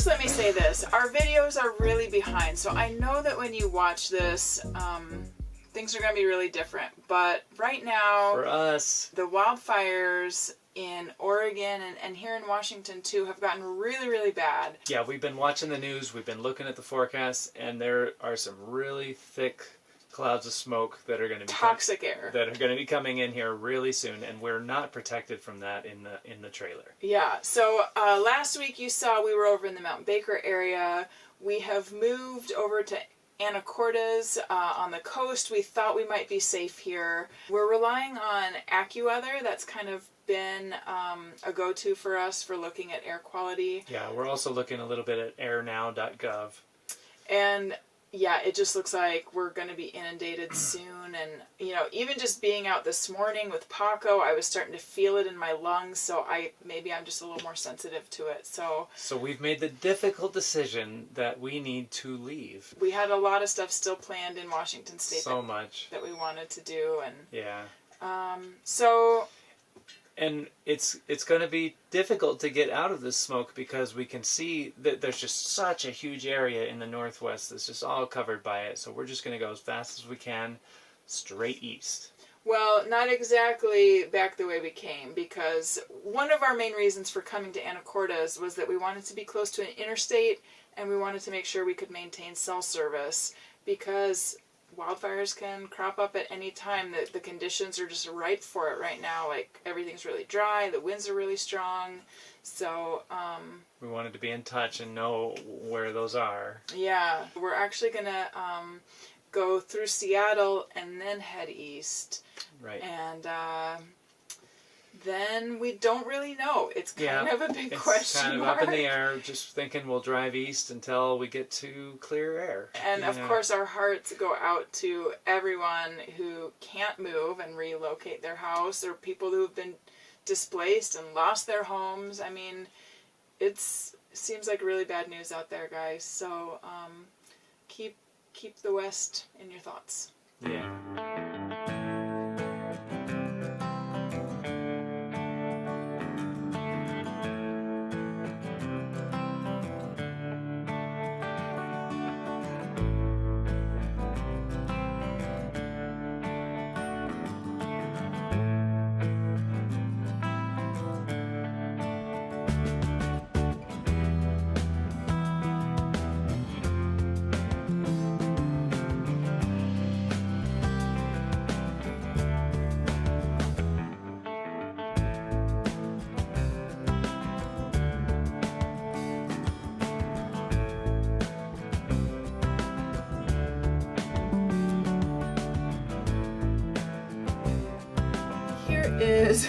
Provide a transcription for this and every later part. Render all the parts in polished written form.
First, let me say this. Our videos are really behind, so I know that when you watch this, things are going to be really different. But right now, for us, the wildfires in Oregon and here in Washington too have gotten really, really bad. Yeah, we've been watching the news, we've been looking at the forecasts, and there are some really thick clouds of smoke that are going to be toxic air that are going to be coming in here really soon, and we're not protected from that in the trailer. Yeah. So last week you saw we were over in the Mount Baker area. We have moved over to Anacortes on the coast. We thought we might be safe here. We're relying on AccuWeather. That's kind of been a go-to for us for looking at air quality. Yeah, we're also looking a little bit at airnow.gov. And yeah, it just looks like we're going to be inundated soon. And, you know, even just being out this morning with Paco, I was starting to feel it in my lungs. So maybe I'm just a little more sensitive to it. So we've made the difficult decision that we need to leave. We had a lot of stuff still planned in Washington State. So much. That we wanted to do. And yeah. And it's going to be difficult to get out of this smoke because we can see that there's just such a huge area in the northwest that's just all covered by it. So we're just going to go as fast as we can straight east. Well, not exactly back the way we came, because one of our main reasons for coming to Anacortes was that we wanted to be close to an interstate and we wanted to make sure we could maintain cell service, because wildfires can crop up at any time. The conditions are just ripe for it right now. Like, everything's really dry, the winds are really strong. So we wanted to be in touch and know where those are. Yeah, we're actually gonna go through Seattle and then head east. Right. And then we don't really know. It's kind of a big question It's kind of mark. up in the air, just thinking we'll drive east until we get to clear air. And of course our hearts go out to everyone who can't move and relocate their house, or people who have been displaced and lost their homes. I mean, it seems like really bad news out there, guys. So keep the West in your thoughts. Yeah. Is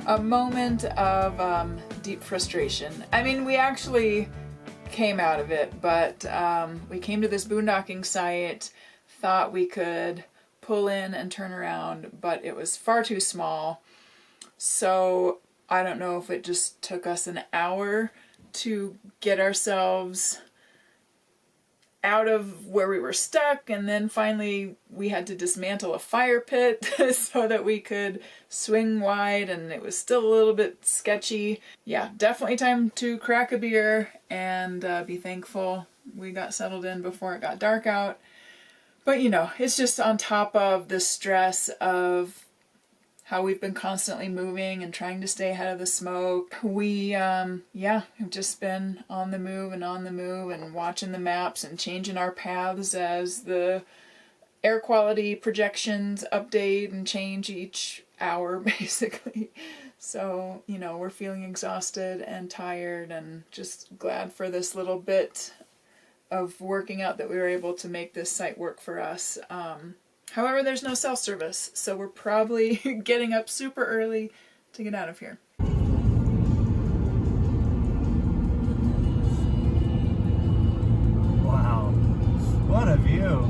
a moment of deep frustration. I mean, we actually came out of it, but we came to this boondocking site, thought we could pull in and turn around, but it was far too small. So I don't know if it just took us an hour to get ourselves out of where we were stuck, and then finally we had to dismantle a fire pit so that we could swing wide, and it was still a little bit sketchy. Yeah, definitely time to crack a beer and be thankful we got settled in before it got dark out. But you know, it's just on top of the stress of how we've been constantly moving and trying to stay ahead of the smoke. We, have just been on the move and watching the maps and changing our paths as the air quality projections update and change each hour, basically. So, you know, we're feeling exhausted and tired and just glad for this little bit of working out that we were able to make this site work for us. However, there's no cell service, so we're probably getting up super early to get out of here. Wow, what a view!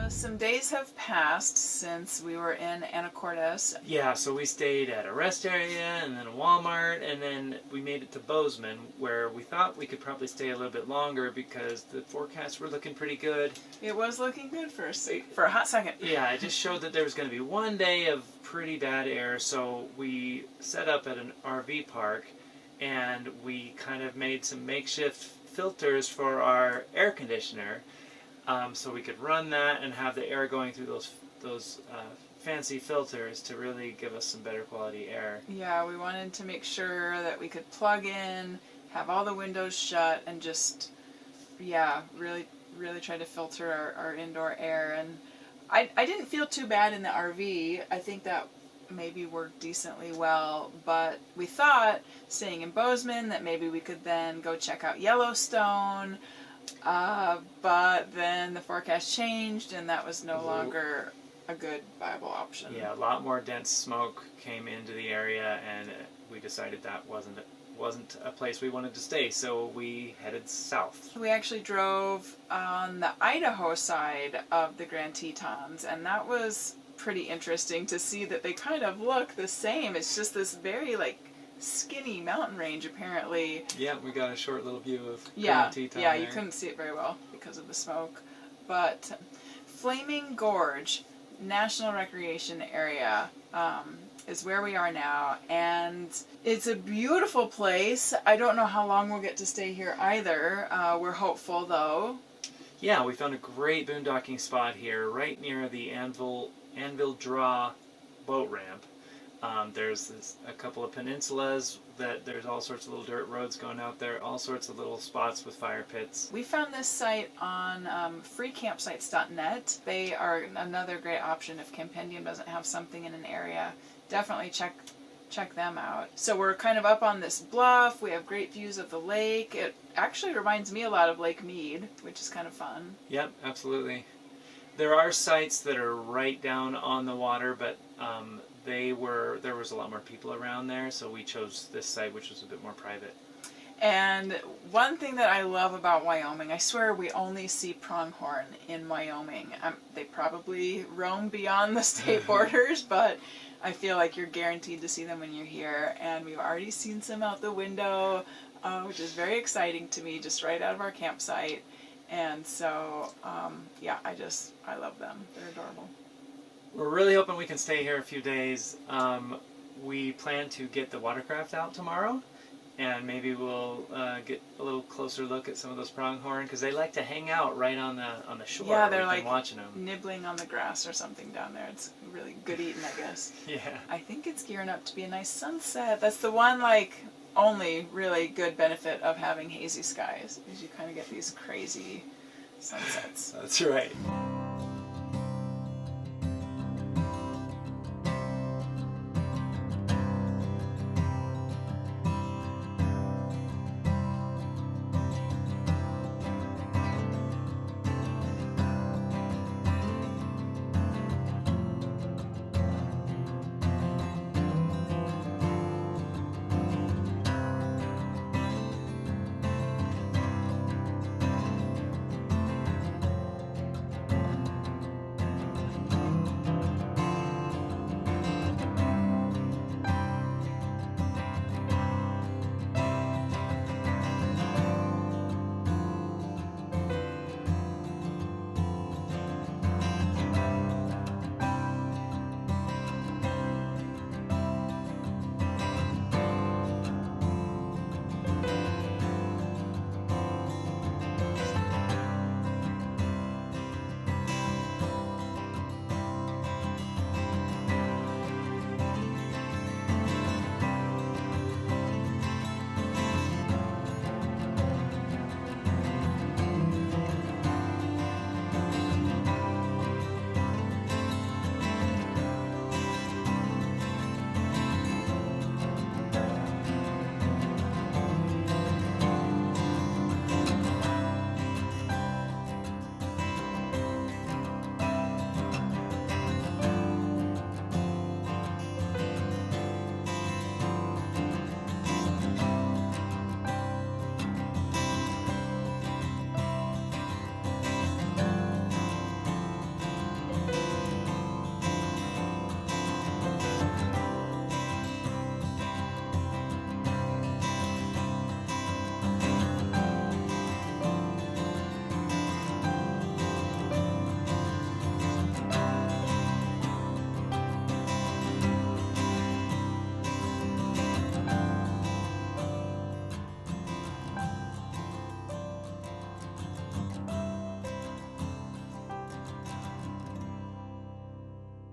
Some days have passed since we were in Anacortes. Yeah, so we stayed at a rest area and then a Walmart, and then we made it to Bozeman, where we thought we could probably stay a little bit longer because the forecasts were looking pretty good. It was looking good for a hot second. Yeah, it just showed that there was going to be one day of pretty bad air, so we set up at an RV park, and we kind of made some makeshift filters for our air conditioner, so we could run that and have the air going through those fancy filters to really give us some better quality air. Yeah, we wanted to make sure that we could plug in, have all the windows shut, and just, yeah, really try to filter our indoor air. And I didn't feel too bad in the RV. I think that maybe worked decently well, but we thought, staying in Bozeman, that maybe we could then go check out Yellowstone, but then the forecast changed and that was no longer a good viable option. Yeah, a lot more dense smoke came into the area, and we decided that wasn't a place we wanted to stay, so we headed south. We actually drove on the Idaho side of the Grand Tetons, and that was pretty interesting to see that they kind of look the same. It's just this very skinny mountain range apparently. Yeah, we got a short little view of Yeah, Grand Teton yeah, there. you couldn't see it very well because of the smoke. But Flaming Gorge National Recreation Area is where we are now, and it's a beautiful place. I don't know how long we'll get to stay here either. We're hopeful though. Yeah, we found a great boondocking spot here, right near the Anvil Draw boat ramp. There's a couple of peninsulas that there's all sorts of little dirt roads going out there, all sorts of little spots with fire pits. We found this site on freecampsites.net. They are another great option if Campendium doesn't have something in an area. Definitely check them out. So we're kind of up on this bluff. We have great views of the lake. It actually reminds me a lot of Lake Mead, which is kind of fun. Yep, absolutely. There are sites that are right down on the water, but there was a lot more people around there, so we chose this site, which was a bit more private. And one thing that I love about Wyoming, I swear we only see pronghorn in Wyoming. They probably roam beyond the state borders, but I feel like you're guaranteed to see them when you're here. And we've already seen some out the window, which is very exciting to me, just right out of our campsite. And so, yeah, I love them. They're adorable. We're really hoping we can stay here a few days. We plan to get the watercraft out tomorrow, and maybe we'll get a little closer look at some of those pronghorn, because they like to hang out right on the shore. Yeah, they're We've been watching them. nibbling on the grass or something down there. It's really good eating, I guess. Yeah. I think it's gearing up to be a nice sunset. That's the one only really good benefit of having hazy skies, is you kind of get these crazy sunsets. That's right.